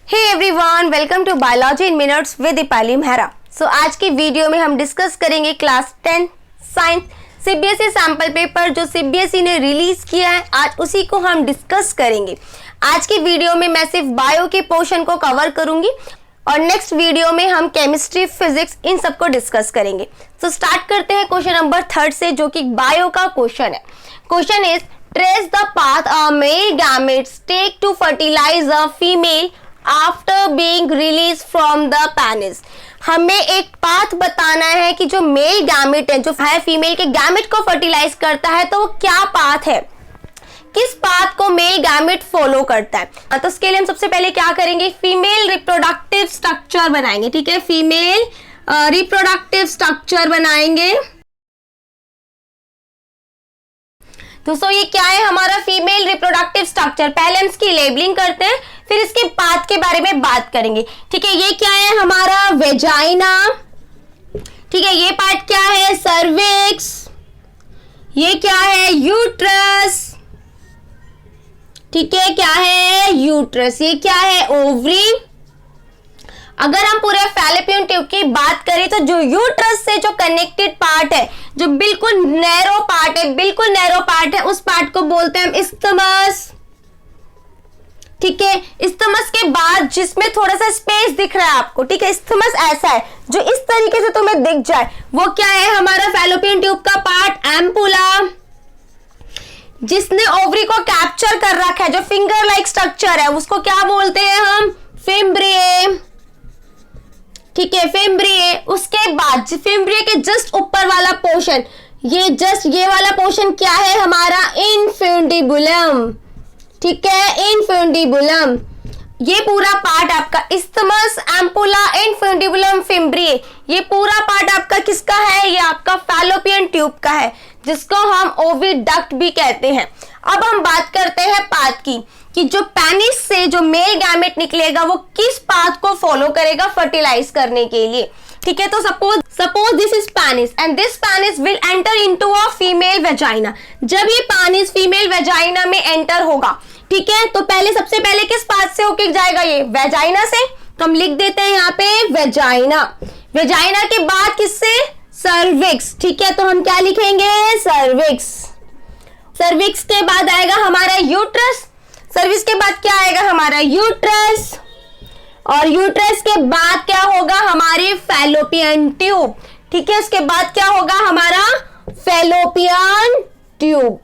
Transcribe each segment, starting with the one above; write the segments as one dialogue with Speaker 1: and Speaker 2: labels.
Speaker 1: Hey everyone, welcome to biology in minutes with Deepali Mehra. आज की video में हम डिस्कस करेंगे class 10 science CBSE sample paper जो सीबीएसई ने रिलीज किया है। आज उसी को हम डिस्कस करेंगे। आज की वीडियो में मैं सिर्फ बायो के पोर्शन को कवर करूंगी और नेक्स्ट वीडियो में हम केमिस्ट्री, फिजिक्स इन सबको डिस्कस करेंगे। स्टार्ट करते हैं क्वेश्चन नंबर 3 से, जो कि बायो का क्वेश्चन है। Question is trace the path a male gametes take to fertilise a female after being release from the penis. हमें एक पाथ बताना है कि जो मेल गैमेट है, जो है फीमेल के गैमेट को फर्टिलाइज करता है, तो वो क्या पाथ है, किस पाथ को मेल गैमेट फॉलो करता है। तो उसके लिए हम सबसे पहले क्या करेंगे, फीमेल रिप्रोडक्टिव स्ट्रक्चर बनाएंगे। ठीक है, फीमेल रिप्रोडक्टिव स्ट्रक्चर बनाएंगे। दोस्तों ये क्या है हमारा फीमेल रिप्रोडक्टिव स्ट्रक्चर। पहले हम इसकी लेबलिंग करते हैं, फिर इसके पाथ के बारे में बात करेंगे। ठीक है, ये क्या है हमारा वेजाइना। ठीक है, ये पार्ट क्या है सर्विक्स। ये क्या है यूट्रस। ठीक है, क्या है यूट्रस। ये क्या है ओवरी। अगर हम पूरे फैलोपियन ट्यूब की बात करें तो जो यूट्रस से जो कनेक्टेड पार्ट है, जो बिल्कुल नैरो पार्ट है, बिल्कुल नैरो पार्ट है, उस पार्ट को बोलते हैं हम इस्थमस। ठीक है, इस्थमस के बाद जिसमें थोड़ा सा स्पेस दिख रहा है आपको, ठीक है, इस्थमस ऐसा है जो इस तरीके से तुम्हें दिख जाए, वो क्या है हमारा फैलोपियन ट्यूब का पार्ट एम्पुला, जिसने ओवरी को कैप्चर कर रखा है, जो फिंगर लाइक स्ट्रक्चर है, उसको क्या बोलते हैं हम फिम्ब्रिए। ठीक है, फिम्ब्रिए। उसके बाद फिम्ब्रिए के जस्ट ऊपर वाला पोर्शन, ये वाला पोर्शन क्या है हमारा इनफुंडिबुलम। ठीक है, इनफुंडिबुलम। ये पूरा पार्ट आपका इस्थमस, एम्पुला, इनफुंडिबुलम, फिम्ब्रिए, ये पूरा पार्ट आपका किसका है, ये आपका फैलोपियन ट्यूब का है, जिसको हम ओविडक्ट भी कहते हैं। अब हम बात करते हैं पाथ की, कि जो पेनिस से जो मेल गैमेट निकलेगा वो किस पाथ को फॉलो करेगा फर्टिलाइज करने के लिए। ठीक है, तो suppose this is penis and this penis will enter into a female vagina. जब ये पेनिस फीमेल वेजाइना में एंटर होगा, ठीक है, तो सबसे पहले किस पाथ से होके जाएगा, ये वेजाइना से। तो हम लिख देते हैं यहाँ पे वेजाइना। वेजाइना के बाद किससे, सर्विक्स। ठीक है, तो हम क्या लिखेंगे सर्विक्स। सर्विक्स के बाद आएगा हमारा यूट्रस। सर्विक्स के बाद क्या आएगा हमारा यूट्रस, और यूट्रस के बाद क्या होगा हमारी फैलोपियन ट्यूब। ठीक है, उसके बाद क्या होगा हमारा फैलोपियन ट्यूब।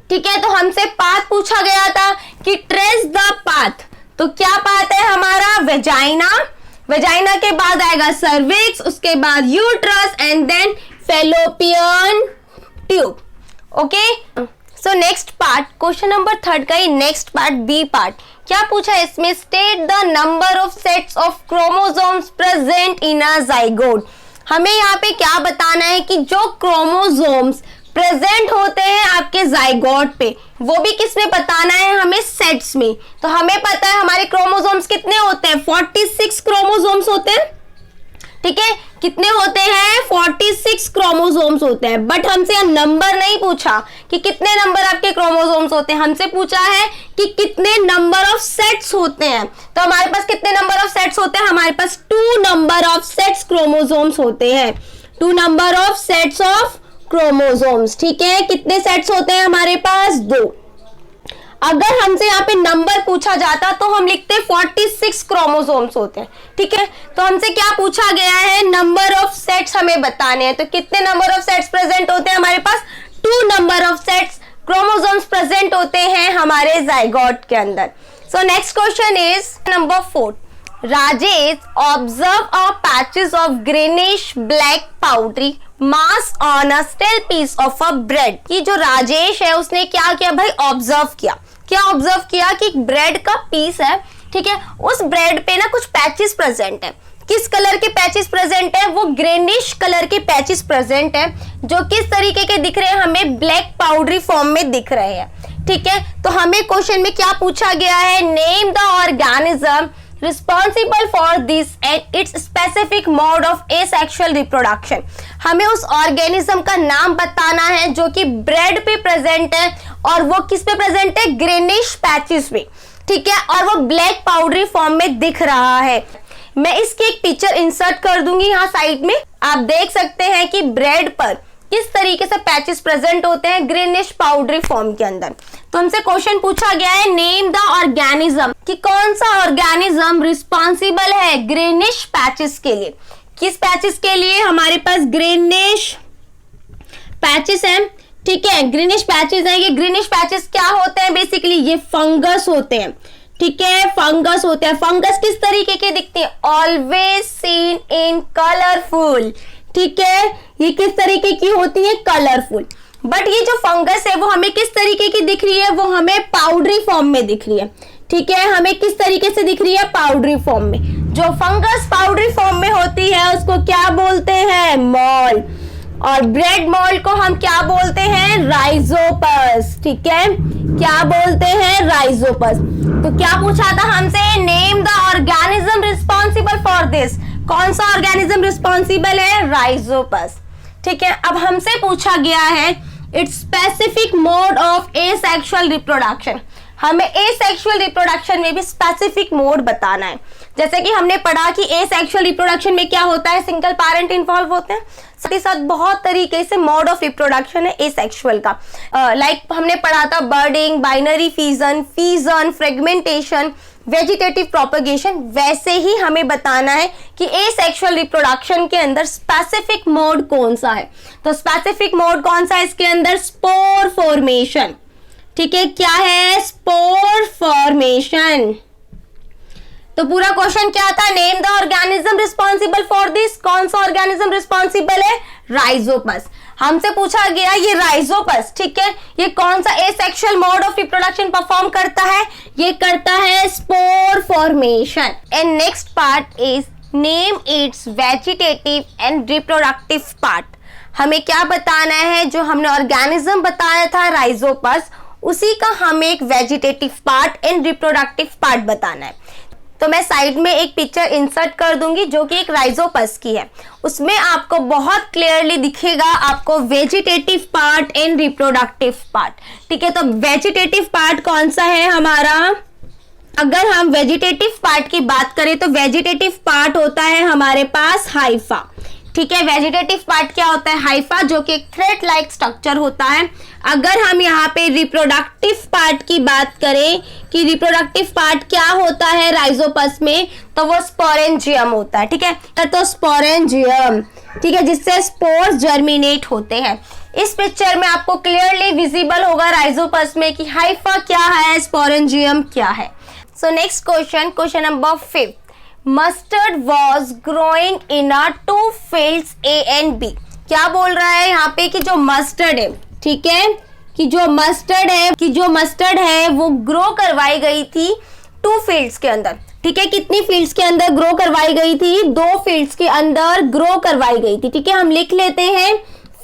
Speaker 1: ठीक है, तो हमसे पाथ पूछा गया था कि ट्रेस द पाथ, तो क्या पाथ है हमारा वेजाइना। वेजाइना के बाद आएगा सर्विक्स, उसके बाद uterus and then fallopian tube. Okay, so next part, question number 3 का ही नेक्स्ट पार्ट, बी पार्ट। क्या पूछा है इसमें, state the number of sets of chromosomes present in a zygote. हमें यहाँ पे क्या बताना है कि जो क्रोमोसोम्स प्रेजेंट होते हैं आपके जाइगोट पे, वो भी किस में बताना है हमें, सेट्स में। तो हमें पता है हमारे क्रोमोसोम्स कितने होते हैं, 46 क्रोमोसोम्स होते हैं। ठीक है, कितने होते हैं, 46 क्रोमोसोम्स होते हैं। बट हमसे नंबर नहीं पूछा कि कितने नंबर आपके क्रोमोसोम्स होते हैं, हमसे पूछा है कि कितने नंबर ऑफ सेट्स होते हैं। तो हमारे पास कितने नंबर ऑफ सेट्स होते हैं, हमारे पास 2 नंबर ऑफ सेट्स क्रोमोसोम्स होते हैं। 2 number of sets of chromosomes. ठीक है, कितने सेट्स होते हैं हमारे पास, 2। अगर हमसे यहाँ पे नंबर पूछा जाता तो हम लिखते 46 क्रोमोसोम्स होते हैं। ठीक है, तो हमसे क्या पूछा गया है, नंबर ऑफ सेट्स हमें बताने हैं। तो कितने नंबर ऑफ सेट्स प्रेजेंट होते हैं हमारे पास, 2 number of sets chromosomes present होते हैं हमारे जाइगोट के अंदर। So next question is number 4। Rajesh observe a patches of greenish black powdery mass on a still piece of a bread. कि जो राजेश है उसने क्या किया भाई, ऑब्जर्व किया। क्या ऑब्जर्व किया कि ब्रेड का पीस है, ठीक है, उस ब्रेड पे ना कुछ पैचेस प्रेजेंट है। किस कलर के पैचेस प्रेजेंट है, वो ग्रीनिश कलर के पैचेस प्रेजेंट है, जो किस तरीके के दिख रहे हैं हमें, ब्लैक पाउडरी फॉर्म में दिख रहे हैं। ठीक है, तो हमें क्वेश्चन में क्या पूछा गया है, name the organism responsible for this and its specific mode of asexual reproduction। हमें उस ऑर्गेनिज्म का नाम बताना है जो कि ब्रेड पे प्रेजेंट है और वो किस पे प्रेजेंट है, ग्रीनिश पैचेस पे। ठीक है, और वो ब्लैक पाउडरी फॉर्म में दिख रहा है। मैं इसकी एक पिक्चर इंसर्ट कर दूंगी यहाँ साइड में। आप देख सकते हैं कि ब्रेड पर किस तरीके से पैचेस प्रेजेंट होते हैं ग्रीनिश पाउडरी फॉर्म के अंदर। तो हमसे क्वेश्चन पूछा गया है नेम द ऑर्गेनिज्म, कि कौन सा ऑर्गेनिज्म रिस्पॉन्सिबल है ग्रीनिश पैचेस के लिए। किस पैचेस के लिए? हमारे पास ग्रीनिश पैचेस हैं, ठीक है, ग्रीनिश पैचेस हैं। ये ग्रीनिश पैचेस क्या होते हैं? बेसिकली ये फंगस होते हैं, ठीक है, फंगस होते हैं। फंगस किस तरीके के दिखते हैं? ऑलवेज सीन इन कलरफुल, ठीक है, ये किस तरीके की होती है? कलरफुल। बट ये जो फंगस है वो हमें किस तरीके की दिख रही है? वो हमें पाउडरी फॉर्म में दिख रही है, ठीक है, हमें किस तरीके से दिख रही है? पाउडरी फॉर्म में। जो फंगस पाउडरी फॉर्म में होती है उसको क्या बोलते हैं? मॉल। और ब्रेड मोल्ड को हम क्या बोलते हैं? राइजोपस, ठीक है, क्या बोलते हैं? राइजोपस। तो क्या पूछा था हमसे? Name the organism responsible for this. कौन सा ऑर्गेनिज्म रिस्पॉन्सिबल है? राइजोपस, ठीक है। अब हमसे पूछा गया है it's specific mode of asexual reproduction. हमें एसेक्सुअल रिप्रोडक्शन में भी स्पेसिफिक मोड बताना है। जैसे कि हमने पढ़ा कि एसेक्सुअल रिप्रोडक्शन में क्या होता है? सिंगल पेरेंट इन्वॉल्व होते हैं, साथ ही साथ बहुत तरीके से मोड ऑफ रिप्रोडक्शन है एसेक्सुअल का। लाइक हमने पढ़ा था budding, binary fission, fragmentation, vegetative propagation. वैसे ही हमें बताना है कि एसेक्सुअल रिप्रोडक्शन के अंदर स्पेसिफिक मोड कौन सा है। तो स्पेसिफिक मोड कौन सा है इसके अंदर? स्पोर फॉर्मेशन, ठीक है, क्या है? Spore formation. तो पूरा क्वेश्चन क्या था? Name the organism responsible for this. कौन सा ऑर्गेनिज्म रिस्पॉन्सिबल है? राइजोपस। हमसे पूछा गया ये राइजोपस, ठीक है, ये कौन सा asexual mode of reproduction perform करता है? ये करता है spore formation. And next part is name it's vegetative and reproductive part. हमें क्या बताना है? जो हमने ऑर्गेनिज्म बताया था राइजोपस, उसी का हमें एक vegetative part and reproductive part बताना है। तो मैं साइड में एक पिक्चर इंसर्ट कर दूंगी जो कि एक राइजोपस की है। उसमें आपको बहुत क्लियरली दिखेगा आपको vegetative part and reproductive part, ठीक है। तो वेजिटेटिव पार्ट कौन सा है हमारा? अगर हम वेजिटेटिव पार्ट की बात करें तो वेजिटेटिव पार्ट होता है हमारे पास हाइफा, ठीक है। वेजिटेटिव पार्ट क्या होता है? हाइफा, जो कि एक थ्रेड लाइक स्ट्रक्चर होता है। अगर हम यहाँ पे रिप्रोडक्टिव पार्ट की बात करें कि रिप्रोडक्टिव पार्ट क्या होता है राइजोपस में, तो वो स्पोरेंजियम होता है, ठीक है। तो स्पोरेंजियम, ठीक है, जिससे स्पोर्स जर्मिनेट होते हैं। इस पिक्चर में आपको क्लियरली विजिबल होगा राइजोपस में कि हाइफा क्या है, स्पोरेंजियम क्या है। So next question, question number 5। Mustard was growing in a 2 fields A and B। क्या बोल रहा है यहाँ पे कि जो मस्टर्ड है, ठीक है, कि जो मस्टर्ड है वो ग्रो करवाई गई थी 2 फील्ड्स के अंदर, ठीक है। कितनी फील्ड्स के अंदर ग्रो करवाई गई थी? 2 फील्ड्स के अंदर ग्रो करवाई गई थी, ठीक है। हम लिख लेते हैं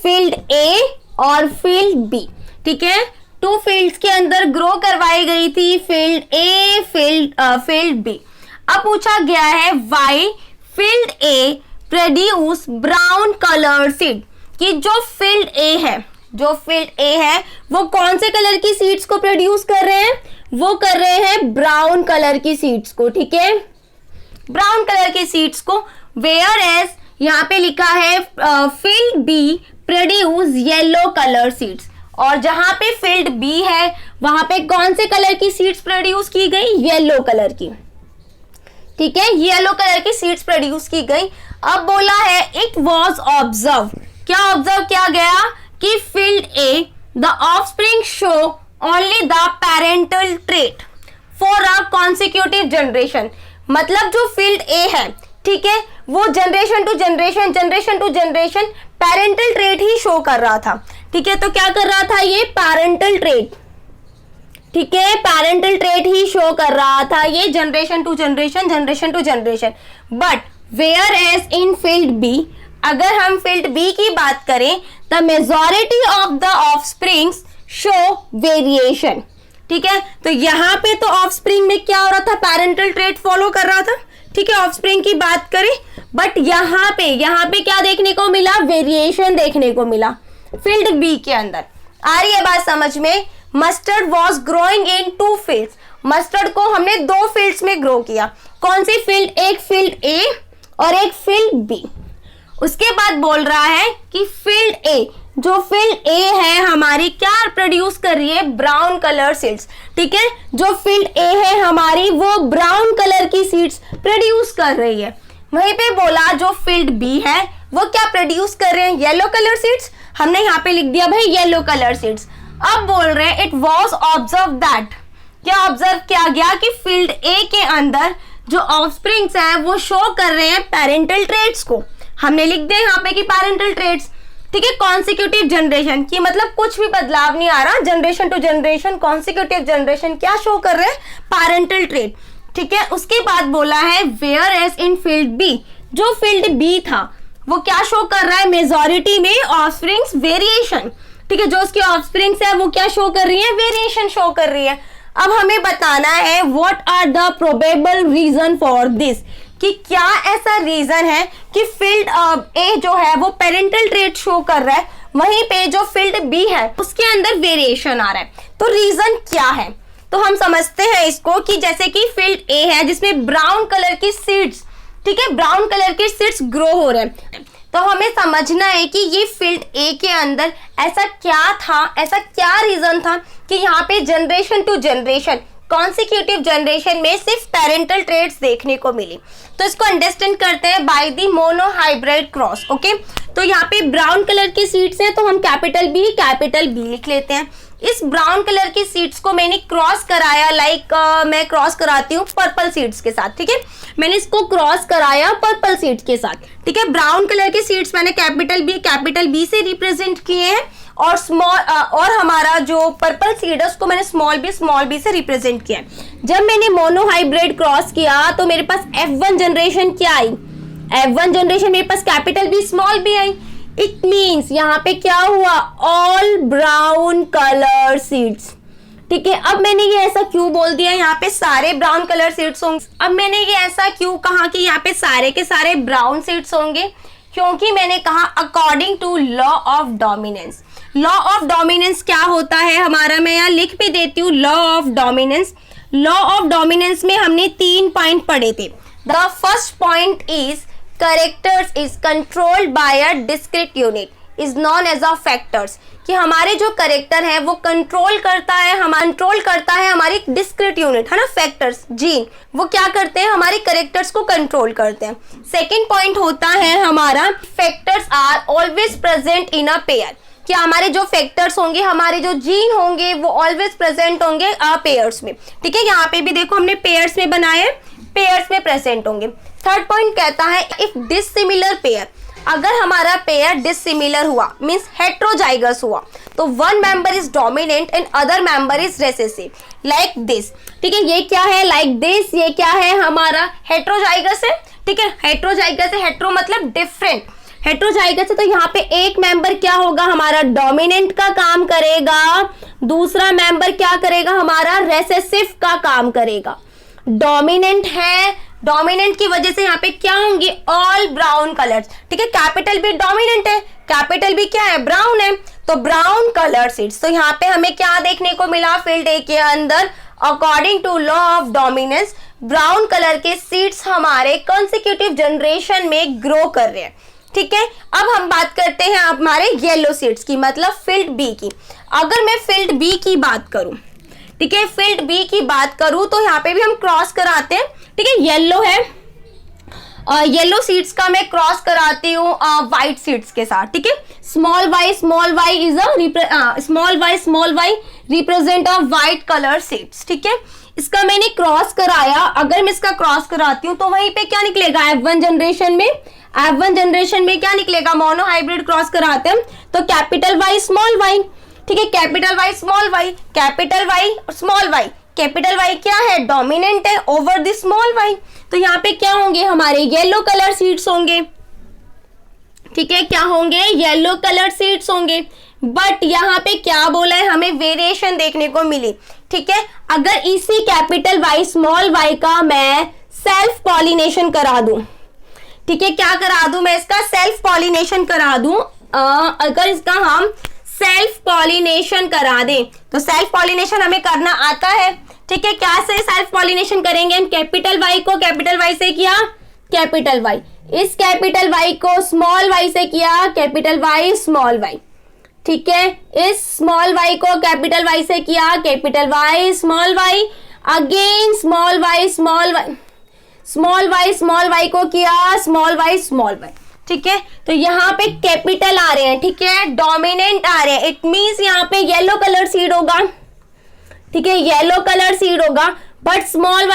Speaker 1: फील्ड A और फील्ड B, ठीक है। 2 फील्ड्स के अंदर ग्रो करवाई गई थी, फील्ड A, फील्ड B। अब पूछा गया है why field A produce brown colour seed, कि जो फील्ड A है वो कौन से कलर की सीड्स को प्रोड्यूस कर रहे हैं? वो कर रहे हैं ब्राउन कलर की सीड्स को, ठीक है, ब्राउन कलर की सीड्स को। वेयर एज यहाँ पे लिखा है field B produce yellow colour seeds, और जहां पे फील्ड B है वहां पे कौन से कलर की सीड्स प्रोड्यूस की गई? येलो कलर की, ठीक है, येलो कलर की सीड्स प्रोड्यूस की गई। अब बोला है इट वॉज ऑब्जर्व, क्या ऑब्जर्व किया गया? कि field A the offspring show only the parental trait for a consecutive generation. मतलब जो फील्ड A है, ठीक है, वो generation to generation parental trait ही शो कर रहा था, ठीक है। तो क्या कर रहा था ये? पेरेंटल ट्रेट, ठीक है, पेरेंटल ट्रेट ही शो कर रहा था ये generation to generation. But whereas in field B, अगर हम फील्ड B की बात करें, the majority of the offsprings show variation, ठीक है। तो यहाँ पे तो ऑफस्प्रिंग में क्या हो रहा था? पेरेंटल ट्रेट फॉलो कर रहा था, ठीक है, ऑफस्प्रिंग की बात करें। बट यहाँ पे क्या देखने को मिला? वेरिएशन देखने को मिला फील्ड B के अंदर। आ रही है बात समझ में? Mustard was growing in 2 fields, mustard को हमने 2 फील्ड्स में ग्रो किया। कौन सी फील्ड? एक फील्ड ए और एक फील्ड बी। उसके बाद बोल रहा है कि फील्ड ए, जो फील्ड ए है हमारी क्या प्रोड्यूस कर रही है? Brown colour seeds. ठीक है, जो फील्ड ए है हमारी वो ब्राउन कलर की सीड्स प्रोड्यूस कर रही है। वहीं पे बोला जो फील्ड बी है वो क्या प्रोड्यूस कर रहे हैं? Yellow colour seeds. हमने यहाँ पे लिख दिया भाई येलो कलर सीड्स। अब बोल रहे हैं इट वॉज ऑब्जर्व दैट, क्या ऑब्जर्व किया गया कि फील्ड ए के अंदर जो ऑफस्प्रिंग्स हैं वो शो कर रहे हैं पेरेंटल ट्रेट्स को। हमने लिख दिया यहाँ पे कि पेरेंटल ट्रेट्स। ठीक है, कॉन्सिक्यूटिव जनरेशन की मतलब कुछ भी बदलाव नहीं आ रहा, generation to generation consecutive generation क्या शो कर रहे हैं? Parental trait. ठीक है, उसके बाद बोला है whereas in field B, जो फील्ड बी था वो क्या शो कर रहा है? मेजॉरिटी में ऑफस्प्रिंग्स वेरिएशन। ठीक है, जो उसकी ऑफस्प्रिंग्स है वो क्या शो कर रही है? वेरिएशन शो कर रही है। अब हमें बताना है what are the probable reason for this, कि क्या ऐसा रीजन है कि फील्ड ए जो है वो पेरेंटल ट्रेट शो कर रहा है, वहीं पे जो फील्ड बी है उसके अंदर वेरिएशन आ रहा है। तो रीजन क्या है? तो हम समझते हैं इसको कि जैसे कि फील्ड ए है जिसमें ब्राउन कलर की सीड्स, ठीक है, ब्राउन कलर की सीड्स ग्रो हो रहे हैं, तो हमें समझना है कि ये फील्ड ए के अंदर ऐसा क्या था, ऐसा क्या रीजन था कि यहाँ पे generation to generation consecutive generation में सिर्फ पेरेंटल ट्रेट्स देखने को मिली। तो इसको अंडरस्टैंड करते हैं by the monohybrid cross. Okay, तो यहाँ पे ब्राउन कलर की सीड्स हैं तो हम कैपिटल बी लिख लेते हैं। इस ब्राउन कलर की सीड्स को मैंने क्रॉस कराया, मैं क्रॉस कराती हूँ पर्पल सीड्स के साथ। ठीक है, मैंने इसको क्रॉस कराया पर्पल सीड्स के साथ। ठीक है, ब्राउन कलर की सीड्स मैंने कैपिटल बी से रिप्रेजेंट किए हैं और और हमारा जो पर्पल सीड है उसको मैंने स्मॉल बी से रिप्रेजेंट किया है। जब मैंने मोनोहाइब्रिड क्रॉस किया तो मेरे पास F1 जनरेशन क्या आई? F1 जनरेशन मेरे पास कैपिटल बी स्मॉल बी आई। इट मीन्स यहाँ पे क्या हुआ? All brown colour seeds. ठीक है, अब मैंने ये ऐसा क्यों बोल दिया यहाँ पे सारे ब्राउन कलर सीड्स होंगे? अब मैंने ये ऐसा क्यों कहा कि यहाँ पे सारे के सारे ब्राउन सीड्स होंगे? क्योंकि मैंने कहा according to law of dominance. Law of dominance क्या होता है हमारा? मैं यहाँ लिख भी देती हूँ law of dominance. Law of dominance में हमने 3 पॉइंट पढ़े थे। The first point is characters is controlled by a discrete unit is known as a factors, कि हमारे जो कैरेक्टर है वो कंट्रोल करता है हमारी डिस्क्रीट यूनिट है ना, फैक्टर्स, जीन, वो क्या करते हैं? हमारे कैरेक्टर्स को कंट्रोल करते हैं। सेकेंड पॉइंट होता है हमारा factors are always present in a pair, कि हमारे जो फैक्टर्स होंगे, हमारे जो जीन होंगे वो ऑलवेज प्रेजेंट होंगे पेयर्स में। ठीक है, यहाँ पे भी देखो हमने पेयर्स में बनाए, पेयर्स में प्रेजेंट होंगे। थर्ड पॉइंट कहता है इफ डिसिमिलर पेयर, अगर हमारा पेयर डिसिमिलर हुआ मींस हेट्रोजाइगस हुआ, तो one member is dominant and other member is recessive like this. ठीक है, ये क्या है? Like this. ये क्या है? हमारा हेट्रोजाइगस है। ठीक है, हेट्रोजाइगस है, हेट्रो मतलब डिफरेंट, हेट्रोजाइगस है, तो यहाँ पे एक मेंबर क्या होगा? हमारा डोमिनेंट का काम करेगा, दूसरा मेंबर क्या करेगा? हमारा रेसेसिव का काम करेगा। डोमिनेंट है, डोमिनेंट की वजह से यहाँ पे क्या होंगे? All brown colours. ठीक है, कैपिटल बी डोमिनेंट है, कैपिटल बी क्या है? ब्राउन है, तो ब्राउन कलर सीड्स। तो यहाँ पे हमें क्या देखने को मिला? फील्ड ए के अंदर according to law of dominance brown colour के सीड्स हमारे कंसेक्यूटिव जनरेशन में ग्रो कर रहे हैं। ठीक है, अब हम बात करते हैं हमारे येलो सीड्स की, मतलब फील्ड बी की। अगर मैं फील्ड बी की बात करूं, ठीक है, फील्ड बी की बात करूं तो यहाँ पे भी हम क्रॉस कराते हैं। ठीक है, येलो है, येलो सीड्स का मैं क्रॉस कराती हूँ व्हाइट सीड्स के साथ। ठीक है, small Y is small Y represent a white colour seeds. ठीक है, इसका मैंने क्रॉस कराया, अगर मैं इसका क्रॉस कराती हूँ तो वहीं पे क्या निकलेगा? F1 जनरेशन में क्या निकलेगा? मोनोहाइब्रिड क्रॉस कराते हैं तो कैपिटल वाई स्मॉल वाई। ठीक है, capital Y small Y, capital Y और स्मॉल वाई। कैपिटल वाई क्या है? डोमिनेंट है ओवर द स्मॉल वाई, तो यहाँ पे क्या होंगे? हमारे येलो कलर सीड्स होंगे। ठीक है, क्या होंगे? येलो कलर सीड्स होंगे। बट यहाँ पे क्या बोला है? हमें वेरिएशन देखने को मिली। ठीक है, अगर इसी कैपिटल वाई स्मॉल वाई का मैं सेल्फ पॉलिनेशन करा दूं, ठीक है, क्या करा दूं मैं? इसका सेल्फ पॉलिनेशन करा दूं। अगर इसका हम सेल्फ पॉलिनेशन करा दें। तो सेल्फ पॉलिनेशन हमें करना आता है, ठीक है। क्या से सेल्फ पॉलिनेशन करेंगे हम? कैपिटल वाई को कैपिटल वाई से किया कैपिटल वाई, इस कैपिटल वाई को स्मॉल वाई से किया कैपिटल वाई स्मॉल वाई, ठीक है। इस स्मॉल वाई को कैपिटल वाई से किया capital Y small Y, again small Y small Y, small Y small Y को किया स्मॉल वाई स्मॉल वाई, ठीक है। तो यहाँ पे कैपिटल आ रहे हैं, ठीक है, डोमिनेंट आ रहे हैं, इट मींस यहाँ पे येलो कलर सीड होगा, ठीक है, येलो कलर सीड होगा। बट स्मॉल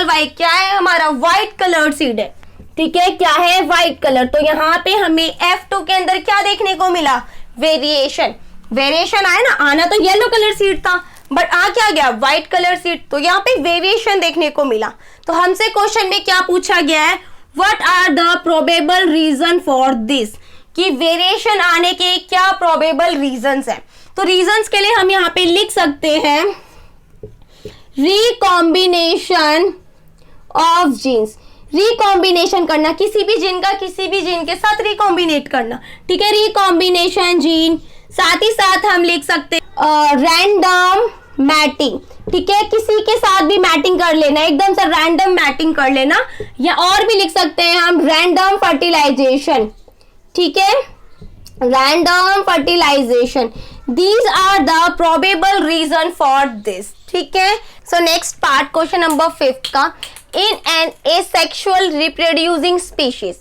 Speaker 1: वाई क्या है हमारा? व्हाइट कलर सीड है, ठीक है, क्या है? White colour. तो यहाँ पे हमें F2 के अंदर क्या देखने को मिला? वेरिएशन, वेरिएशन आया ना, आना तो येलो कलर सीड था बट आ क्या गया? White colour seed. तो यहाँ पे वेरिएशन देखने को मिला। तो हमसे क्वेश्चन में क्या पूछा गया है? What are the probable reason for this, कि वेरिएशन आने के क्या प्रोबेबल रीजंस है। तो रीजंस के लिए हम यहाँ पे लिख सकते हैं रिकॉम्बिनेशन ऑफ जीन्स, रिकॉम्बिनेशन करना, किसी भी जीन का किसी भी जीन के साथ रिकॉम्बिनेट करना, ठीक है, रिकॉम्बिनेशन जीन। साथ ही साथ हम लिख सकते रैंडम मैटिंग, ठीक है, किसी के साथ भी मैटिंग कर लेना, एकदम से रैंडम मैटिंग कर लेना, या और भी लिख सकते हैं हम रैंडम फर्टिलाइजेशन, ठीक है, random fertilisation. These are the probable reason for this, ठीक है। So next part, question number 5 का, in an asexual reproducing species,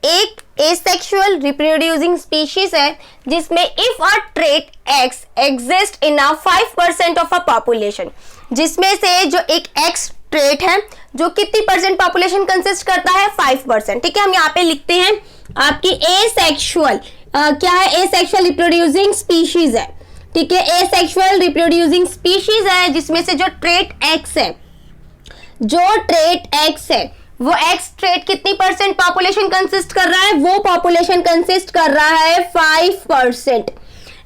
Speaker 1: एक एसेक्सुअल रिप्रोड्यूसिंग स्पीशीज है जिसमें if a trait X exist in a 5% of a population, जिसमें से जो एक एक्स ट्रेट है जो कितनी परसेंट पॉपुलेशन कंसिस्ट करता है? 5%, ठीक है। हम यहाँ पे लिखते हैं आपकी एसेक्सुअल क्या है? एसेक्सुअल रिप्रोड्यूसिंग स्पीशीज है, ठीक है, एसेक्सुअल रिप्रोड्यूसिंग स्पीशीज है जिसमें से जो ट्रेट एक्स है, जो ट्रेट एक्स है वो एक्स ट्रेट कितनी परसेंट पॉपुलेशन कंसिस्ट कर रहा है? वो पॉपुलेशन कंसिस्ट कर रहा है 5%।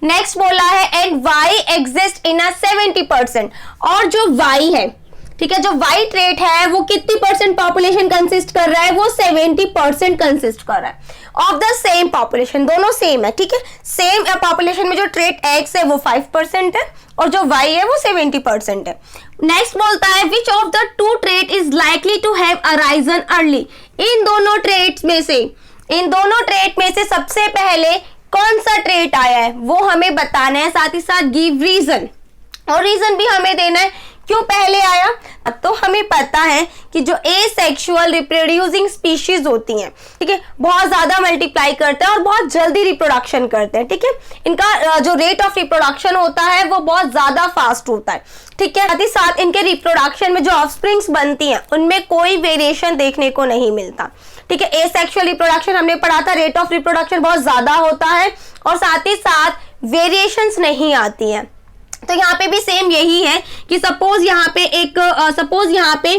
Speaker 1: नेक्स्ट बोला है एंड वाई एग्जिस्ट इन अ 70%, और जो वाई है, ठीक है, जो वाई ट्रेट है वो कितनी परसेंट पॉपुलेशन कंसिस्ट कर रहा है? वो 70% कंसिस्ट कर रहा है ऑफ द सेम पॉपुलेशन, दोनों सेम है, ठीक है। सेम पॉपुलेशन में जो ट्रेट एक्स है वो 5% है और जो वाई है वो 70% है। नेक्स्ट बोलता है which of the two trait is likely to have arisen early, इन दोनों ट्रेट में से सबसे पहले कौन सा ट्रेट आया है वो हमें बताना है, साथ ही साथ गिव रीजन, और रीजन भी हमें देना है क्यों पहले आया। तो हमें पता है कि जो एसेक्सुअल रिप्रोड्यूसिंग स्पीशीज होती हैं, ठीक है, बहुत ज्यादा मल्टीप्लाई करते हैं और बहुत जल्दी रिप्रोडक्शन करते हैं, ठीक है, इनका जो रेट ऑफ रिप्रोडक्शन होता है वो बहुत ज्यादा फास्ट होता है, ठीक है। साथ ही साथ इनके रिप्रोडक्शन में जो ऑफस्प्रिंग्स बनती हैं उनमें कोई वेरिएशन देखने को नहीं मिलता, ठीक है। एसेक्सुअल रिप्रोडक्शन हमने पढ़ा था, रेट ऑफ रिप्रोडक्शन बहुत ज्यादा होता है और साथ ही साथ वेरिएशंस नहीं आती हैं। तो यहाँ पे भी सेम यही है कि सपोज यहाँ पे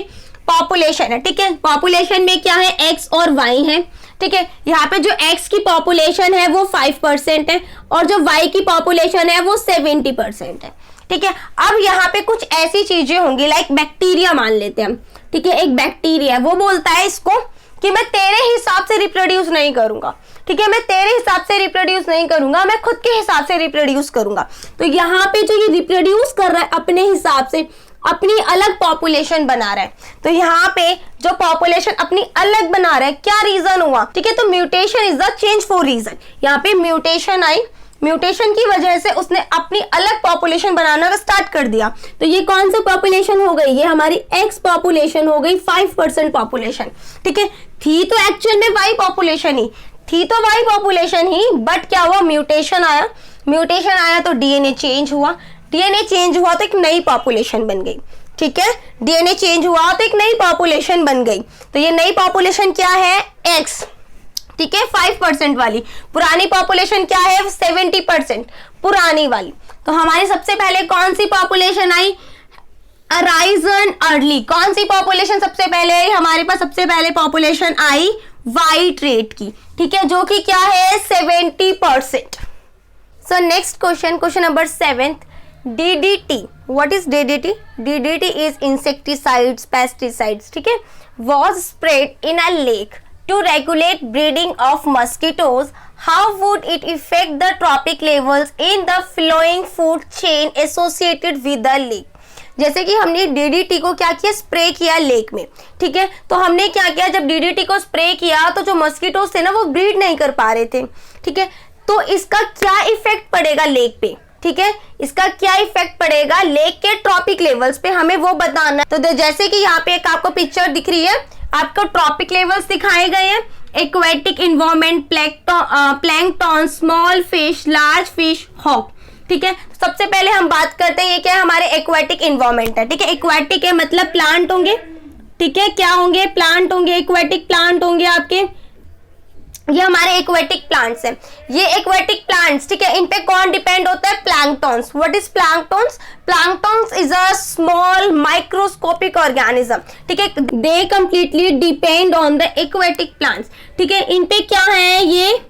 Speaker 1: पॉपुलेशन है, ठीक है, पॉपुलेशन में क्या है? एक्स और वाई है, ठीक है। यहाँ पे जो एक्स की पॉपुलेशन है वो 5% है और जो वाई की पॉपुलेशन है वो 70% है, ठीक है। अब यहाँ पे कुछ ऐसी चीजें होंगी लाइक बैक्टीरिया मान लेते हैं हम, ठीक है, एक बैक्टीरिया वो बोलता है इसको कि मैं तेरे हिसाब से रिप्रोड्यूस नहीं करूंगा, ठीक है, मैं तेरे हिसाब से रिप्रोड्यूस नहीं करूंगा, मैं खुद के हिसाब से रिप्रोड्यूस करूंगा। तो यहाँ पे जो ये रिप्रोड्यूस कर रहा है अपने हिसाब से, अपनी अलग पॉपुलेशन बना रहा है, तो यहाँ पे जो पॉपुलेशन अपनी अलग बना रहा है, क्या रीजन हुआ? ठीक है, तो mutation is the change for reason, यहाँ पे म्यूटेशन आई, म्यूटेशन की वजह से उसने अपनी अलग पॉपुलेशन बनाना स्टार्ट कर दिया। तो ये कौन सा पॉपुलेशन हो गई? ये हमारी एक्स पॉपुलेशन हो गई, 5% पॉपुलेशन, ठीक है। थी तो एक्चुअल में वाई पॉपुलेशन ही, बट क्या हुआ? म्यूटेशन आया तो डीएनए चेंज हुआ, तो एक नई पॉपुलेशन बन गई, ठीक है, डीएनए चेंज हुआ तो एक नई पॉपुलेशन बन गई। तो ये नई पॉपुलेशन क्या है? एक्स, ठीक है, 5% वाली। पुरानी पॉपुलेशन क्या है? 70% पुरानी वाली। तो हमारी सबसे पहले कौन सी पॉपुलेशन आई? Arisen early. कौन सी पॉपुलेशन सबसे पहले आई? हमारे पास सबसे पहले पॉपुलेशन आई वाई ट्रेट की, ठीक है, जो कि क्या है? 70%। सो next question number 7, DDT। What is DDT? DDT is insecticides, pesticides, ठीक है, was spread in a lake to regulate breeding of mosquitoes, how would it affect the trophic levels in the flowing food chain associated with the lake? जैसे कि हमने DDT को क्या किया, spray किया lake में, ठीक है। तो हमने क्या किया, जब डीडीटी को स्प्रे किया तो जो मस्कीटोज थे ना वो ब्रीड नहीं कर पा रहे थे, ठीक है। तो इसका क्या इफेक्ट पड़ेगा लेक पे, ठीक है, इसका क्या इफेक्ट पड़ेगा लेक के ट्रॉपिक लेवल्स पे, हमें वो बताना। तो जैसे कि यहाँ पे एक आपको पिक्चर दिख रही है, आपको ट्रॉपिक लेवल्स दिखाए गए हैं, aquatic environment, plankton, small fish, large fish, hawk, ठीक है। सबसे पहले हम बात करते हैं ये क्या है, हमारे एक्वेटिक इन्वायरमेंट है, ठीक है। एक्वेटिक है मतलब प्लांट होंगे, ठीक है, क्या होंगे, प्लांट होंगे, एक्वेटिक प्लांट होंगे आपके, ये हमारे एक्वेटिक प्लांट्स हैं। ये एक्वेटिक प्लांट्स, ठीक है, इन पे कौन डिपेंड होता है, planktons. What is planktons? Planktons is a small microscopic organism, ठीक है, दे completely depend on the aquatic plants, ठीक है। इन पे क्या है, ये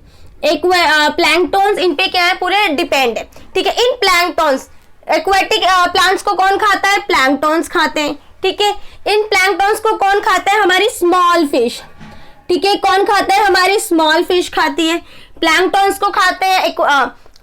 Speaker 1: प्लैंकटन्स, इन पे क्या है, पूरे डिपेंड है, ठीक है। इन प्लैंकटन्स, एक्वेटिक प्लांट्स को कौन खाता है, प्लैंकटन्स खाते हैं, ठीक है। इन प्लैंकटन्स को कौन खाता है, हमारी स्मॉल फिश, ठीक है, कौन खाता है, हमारी स्मॉल फिश खाती है। प्लैंकटन्स को खाते हैं,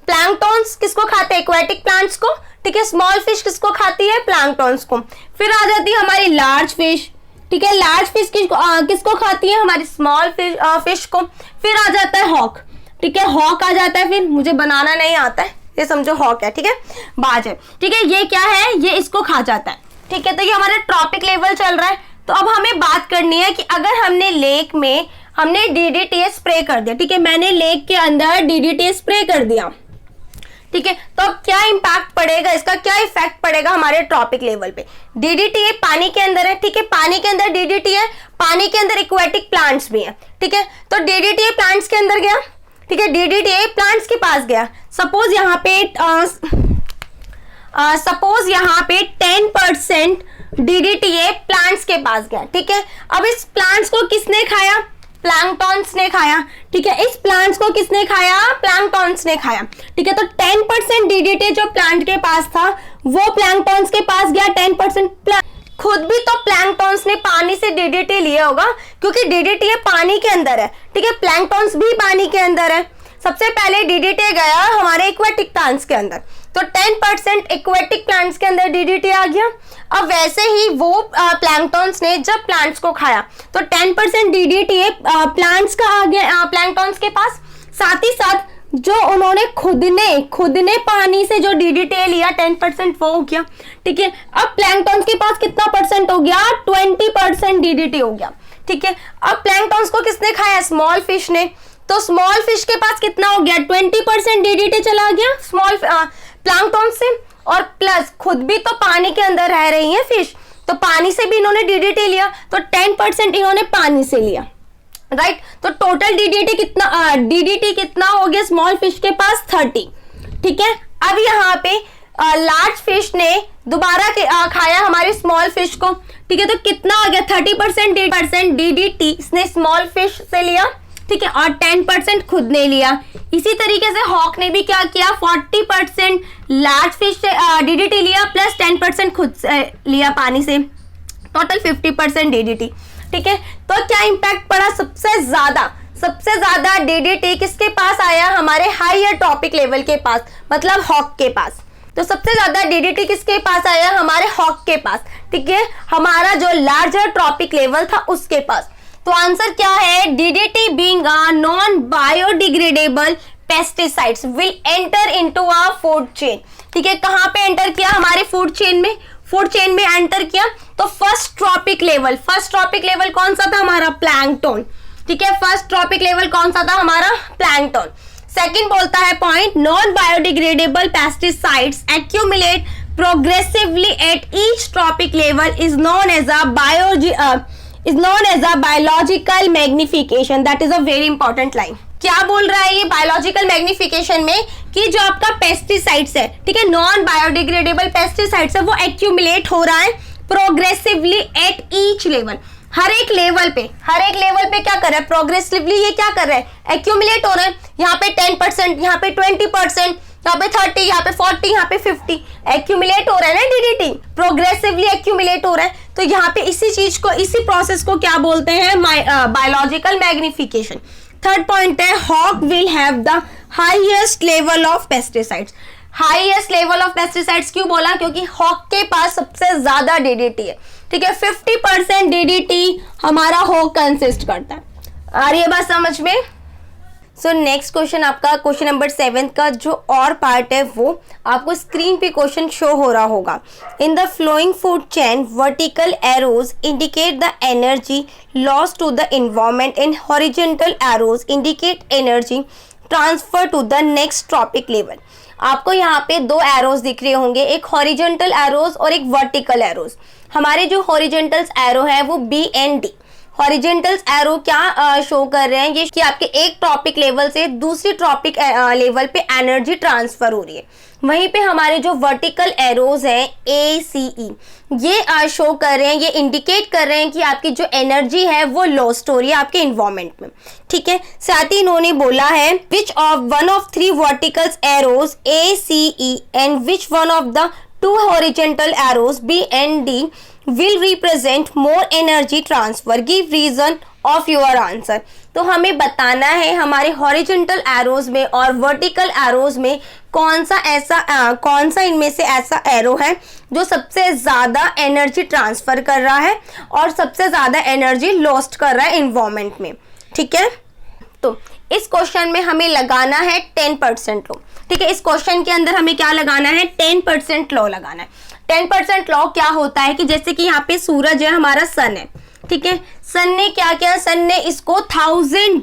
Speaker 1: प्लैंकटन्स किसको खाते हैं, एक्वेटिक प्लांट्स को, ठीक है। स्मॉल फिश किसको खाती है, प्लैंकटन्स को। फिर आ जाती है हमारी लार्ज फिश, ठीक है, लार्ज फिश किसको खाती है, हमारी स्मॉल फिश को। फिर आ जाता है हॉक, ठीक है, हॉक आ जाता है, फिर मुझे बनाना नहीं आता है, ये समझो हॉक है, ठीक है, बाज है, ठीक है। ये क्या है, ये इसको खा जाता है, ठीक है। तो ये हमारा ट्रॉपिक लेवल चल रहा है। तो अब हमें बात करनी है कि अगर हमने लेक में हमने डीडीटी स्प्रे कर दिया, ठीक है, मैंने लेक के अंदर डीडीटी स्प्रे कर दिया, ठीक है, तो अब क्या इंपैक्ट पड़ेगा, इसका क्या इफेक्ट पड़ेगा हमारे ट्रॉपिक लेवल पे। डीडीटी पानी के अंदर है, ठीक है, पानी के अंदर डीडीटी है, पानी के अंदर एक्वेटिक प्लांट्स भी है, ठीक है। तो डीडीटी प्लांट्स के अंदर गया, ठीक है, डीडीटी प्लांट्स के पास गया। सपोज यहाँ पे 10% डीडीटीए प्लांट्स के पास गया, ठीक है। अब इस प्लांट्स को किसने खाया, प्लैंकटन्स ने खाया, ठीक है। इस प्लांट्स को किसने खाया, प्लैंकटन्स ने खाया, ठीक है। तो 10% डीडीटी जो प्लांट के पास था वो प्लैंकटन्स के पास गया, 10% खुद भी तो प्लैंकटन्स ने पानी से डीडीटी लिया होगा, क्योंकि डीडीटी पानी के अंदर है, ठीक है, प्लैंकटन्स भी पानी के अंदर है। सबसे पहले डीडीटी गया हमारे एक्वेटिक प्लांट्स के अंदर, तो 10% एक्वेटिक प्लांट्स के अंदर डीडीटी आ गया। अब वैसे ही वो प्लैंकटन्स ने जब प्लांट्स को खाया तो 10% डीडीटी प्लांट्स का आ गया प्लैंकटन्स के पास, साथ ही साथ जो उन्होंने खुद ने पानी से जो डीडीटी लिया 10% वो हो गया, ठीक है। अब प्लैंकटन्स के पास कितना परसेंट हो गया, 20% डीडीटी हो गया, ठीक है। अब प्लैंकटन्स को किसने खाया, स्मॉल फिश ने, तो स्मॉल फिश के पास कितना हो गया, 20% डीडीटी चला गया स्मॉल प्लैंकटन से, और प्लस खुद भी तो पानी के अंदर रह रही है फिश, तो पानी से भी इन्होंने डीडीटी लिया, तो 10% इन्होंने पानी से लिया, राइट। तो टोटल डीडीटी कितना हो गया स्मॉल फिश के पास, 30, ठीक है। अब यहाँ पे लार्ज फिश ने दोबारा खाया हमारी स्मॉल फिश को, ठीक है, तो कितना आ गया, 30% डीडीटी इसने स्मॉल फिश से लिया, ठीक है, और 10% खुद ने लिया। इसी तरीके से हॉक ने भी क्या किया, 40% लार्ज फिश से डीडीटी लिया प्लस 10% खुद से लिया पानी से, टोटल 50% डीडीटी, ठीक है। तो क्या इंपैक्ट पड़ा, सबसे ज्यादा डीडीटी किसके पास आया, हमारे हायर टॉपिक लेवल के पास, मतलब हॉक के पास। तो सबसे ज्यादा डीडीटी किसके पास आया, हमारे हॉक के पास, ठीक है, हमारा जो लार्जर टॉपिक लेवल था उसके पास। तो आंसर क्या है, DDT being a non biodegradable pesticides will enter into a food chain, ठीक है। कहां पे एंटर किया, हमारे फूड चेन में एंटर किया। तो फर्स्ट ट्रॉपिक लेवल कौन सा था, हमारा प्लैंकटन, ठीक है, फर्स्ट ट्रॉपिक लेवल कौन सा था, हमारा प्लैंकटन। सेकंड बोलता है point, non biodegradable pesticides accumulate progressively at each trophic level is known as a biological magnification. That is a very important line. क्या बोल रहा है ये बायोलॉजिकल मैग्निफिकेशन में, कि जो आपका पेस्टिसाइड्स है, ठीक है, नॉन बायोडिग्रेडेबल पेस्टिसाइड्स है, वो एक्यूमुलेट हो रहा है प्रोग्रेसिवली एट ईच लेवल, हर एक लेवल पे क्या कर रहा है, प्रोग्रेसिवली ये क्या कर रहा है, एक्यूमुलेट हो रहा है। यहाँ पे 10%, यहाँ पे 20%, यहाँ पे 30, यहाँ पे 40, यहाँ पे 50 एक्यूमुलेट हो रहा है ना, डीडीटी प्रोग्रेसिवली एक्यूमुलेट हो रहा है। तो यहाँ पे इसी चीज को, इसी प्रोसेस को क्या बोलते हैं, बायोलॉजिकल मैग्निफिकेशन। थर्ड पॉइंट है hawk will have the highest level of pesticides. Highest level of pesticides क्यों बोला, क्योंकि हॉक के पास सबसे ज्यादा डीडीटी है, ठीक है। 50% डीडीटी हमारा हॉक कंसिस्ट करता है। आ रही है बात समझ में। सो नेक्स्ट क्वेश्चन आपका क्वेश्चन नंबर 7 का जो और पार्ट है वो आपको स्क्रीन पे क्वेश्चन शो हो रहा होगा। In the flowing food chain vertical arrows indicate the energy loss to the environment and horizontal arrows indicate energy transfer to the next trophic level. आपको यहाँ पे दो एरोज दिख रहे होंगे, एक हॉरिजॉन्टल एरोज और एक वर्टिकल एरोज। हमारे जो हॉरिजॉन्टल एरो है वो B and D. Horizontal arrow क्या शो कर रहे हैं, ये कि आपके एक ट्रॉपिक लेवल से दूसरी ट्रॉपिक लेवल पे एनर्जी ट्रांसफर हो रही है। वहीं पे हमारे जो वर्टिकल एरोज हैं ए सी ई, ये शो कर रहे हैं, ये इंडिकेट कर रहे हैं कि आपकी जो एनर्जी है वो लॉस्ट हो रही है आपके इन्वायरमेंट में, ठीक है। साथ ही इन्होंने बोला है which of one of three vertical arrows A C E and which one of the two horizontal arrows B and D will represent more energy transfer, give reason of your answer। तो हमें बताना है हमारे horizontal arrows में और vertical arrows में कौन सा इनमें से ऐसा एरो है जो सबसे ज्यादा एनर्जी ट्रांसफर कर रहा है और सबसे ज्यादा एनर्जी लॉस्ट कर रहा है इन्वायरमेंट में, ठीक है। तो इस क्वेश्चन में हमें लगाना है 10% लॉ, ठीक है। इस क्वेश्चन के अंदर हमें क्या लगाना है, 10% लॉ लगाना है। 10% लॉ क्या होता है कि जैसे कि यहाँ पे सूरज है, हमारा सन है, ठीक है। सन ने क्या किया, सन ने इसको 1000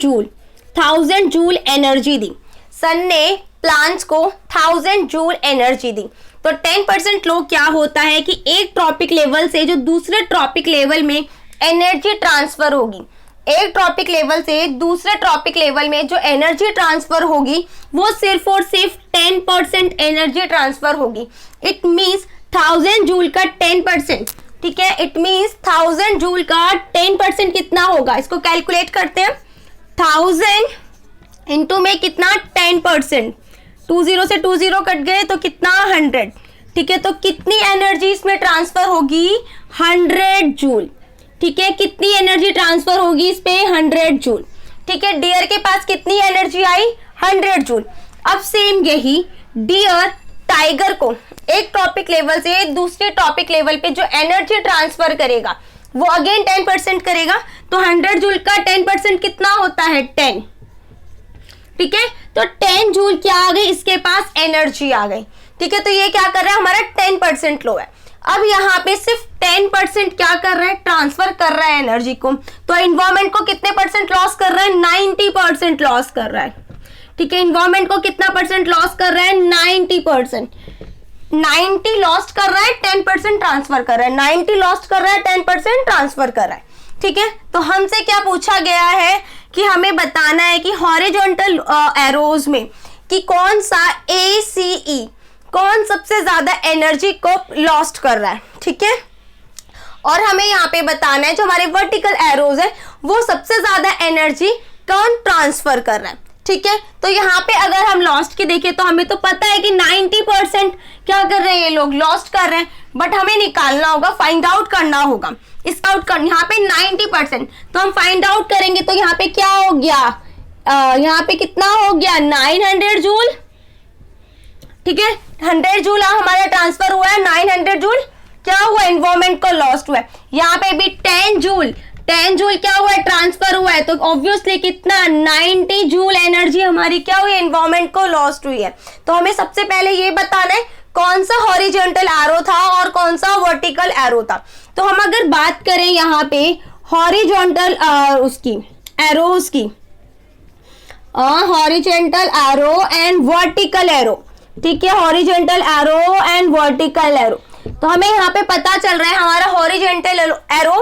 Speaker 1: जूल एनर्जी दी। सन ने प्लांट्स को 1000 जूल एनर्जी दी। तो 10% लॉ क्या होता है कि एक ट्रॉपिक लेवल से जो दूसरे ट्रॉपिक लेवल में एनर्जी ट्रांसफर होगी, एक ट्रॉपिक लेवल से दूसरे ट्रॉपिक लेवल में जो एनर्जी ट्रांसफर होगी वो सिर्फ और सिर्फ 10% एनर्जी ट्रांसफर होगी। इट मीन्स 1000 जूल का 10%, ठीक है। इट मीन्स 1000 जूल का 10% कितना होगा, इसको कैलकुलेट करते हैं। 1000 इंटू में कितना 10%, 20 से 20 कट गए तो कितना 100, ठीक है। तो कितनी एनर्जी इसमें ट्रांसफर होगी, 100 जूल, ठीक है। कितनी एनर्जी ट्रांसफर होगी इस पे, 100 जूल, ठीक है। डियर के पास कितनी एनर्जी आई, 100 जूल। अब सेम यही डियर टाइगर को एक टॉपिक लेवल से दूसरे टॉपिक लेवल पे जो एनर्जी ट्रांसफर करेगा वो अगेन 10% करेगा। तो 100 जूल का 10% कितना होता है, 10, ठीक है। तो 10 जूल क्या आ गई, इसके पास एनर्जी आ गई, ठीक है। तो ये क्या कर रहा है, हमारा 10% लो है। अब यहाँ पे सिर्फ 10% क्या कर रहा है, ट्रांसफर कर रहा है एनर्जी को। तो इन्वायरमेंट को कितने परसेंट लॉस कर रहा है, 90% लॉस कर रहा है, ठीक है। इन्वायरमेंट को कितना परसेंट लॉस कर रहा है, 90%। 90 लॉस्ट कर रहा है, 10% ट्रांसफर कर रहा है, 90 लॉस्ट कर रहा है, 10% ट्रांसफर कर रहा है, ठीक है। तो हमसे क्या पूछा गया है कि हमें बताना है कि हॉरिजॉन्टल एरोज में कि कौन सा ACE कौन सबसे ज्यादा एनर्जी को लॉस्ट कर रहा है, ठीक है। और हमें यहाँ पे बताना है जो हमारे वर्टिकल एरोज है वो सबसे ज्यादा एनर्जी कौन ट्रांसफर कर रहा है, ठीक है। तो यहाँ पे अगर हम लॉस्ट की देखें तो हमें तो पता है कि 90% क्या कर रहे हैं ये लोग, लॉस्ट कर रहे हैं। बट हमें निकालना होगा, फाइंड आउट करना होगा इसका आउटकम। यहाँ पे 90% तो हम फाइंड आउट करेंगे तो यहाँ पे क्या हो गया, यहाँ पे कितना हो गया, 900 जूल, ठीक है। 100 जूल हमारा ट्रांसफर हुआ है, 900 जूल क्या हुआ, एनवायरमेंट को लॉस्ट हुआ है। यहाँ पे भी 10 जूल क्या हुआ है, ट्रांसफर हुआ है। तो ऑब्वियसली कितना, 90 जूल एनर्जी हमारी क्या हुई, एनवायरमेंट को लॉस्ट हुई है। तो हमें सबसे पहले ये बताना है कौन सा हॉरिजॉन्टल एरो था और कौन सा वर्टिकल एरो था। तो हम अगर बात करें यहाँ पे हॉरिजॉन्टल उसकी एरोज की, horizontal arrow and vertical arrow, ठीक है। Horizontal arrow and vertical arrow, तो हमें यहाँ पे पता चल रहा है हमारा हॉरिजॉन्टल एरो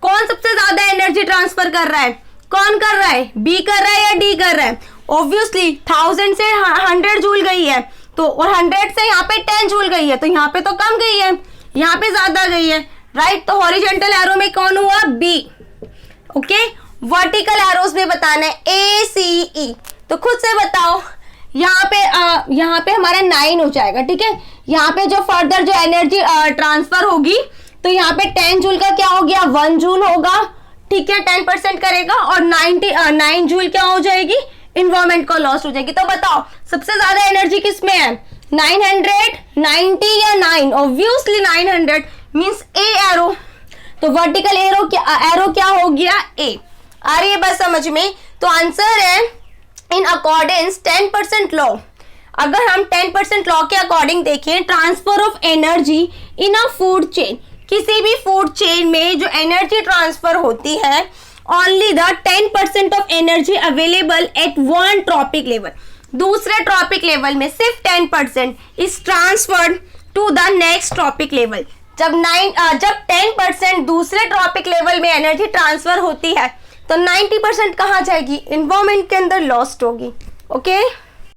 Speaker 1: कौन सबसे ज्यादा एनर्जी ट्रांसफर कर रहा है, कौन कर रहा है, बी कर रहा है या डी कर रहा है। ऑब्वियसली 1000 से 100 जूल गई है, तो और 100 से यहाँ पे 10 जूल गई है, तो यहाँ पे तो कम गई है, यहाँ पे ज्यादा गई है, राइट। तो हॉरिजॉन्टल एरो में कौन हुआ, बी, ओके। वर्टिकल एरोज में बताना है ACE। तो खुद से बताओ यहाँ पे हमारा 9 हो जाएगा, ठीक है। यहाँ पे जो फर्दर जो एनर्जी ट्रांसफर होगी, तो यहाँ पे 10 जूल का क्या हो गया, 1 जूल होगा, ठीक है, 10% करेगा, और 9 जूल क्या हो जाएगी, इन्वायरमेंट को लॉस हो जाएगी। तो बताओ सबसे ज्यादा एनर्जी किस में है, 900, 90 या 9? ऑब्वियसली 900 मींस ए एरो, तो वर्टिकल एरो क्या हो गया, ए। आ रही है बस समझ में? तो आंसर है इन अकॉर्डेंस 10% लॉ। अगर हम 10% लॉ के अकॉर्डिंग देखें, transfer of energy in a food chain, किसी भी फूड चेन में जो एनर्जी ट्रांसफर होती है, only the 10% of energy available at one trophic level, दूसरे ट्रॉपिक लेवल में सिर्फ 10% is transferred to the next trophic level. जब 10% दूसरे ट्रॉपिक लेवल में एनर्जी ट्रांसफर होती है, तो 90% कहाँ जाएगी, इन्वायरमेंट के अंदर लॉस्ट होगी। ओके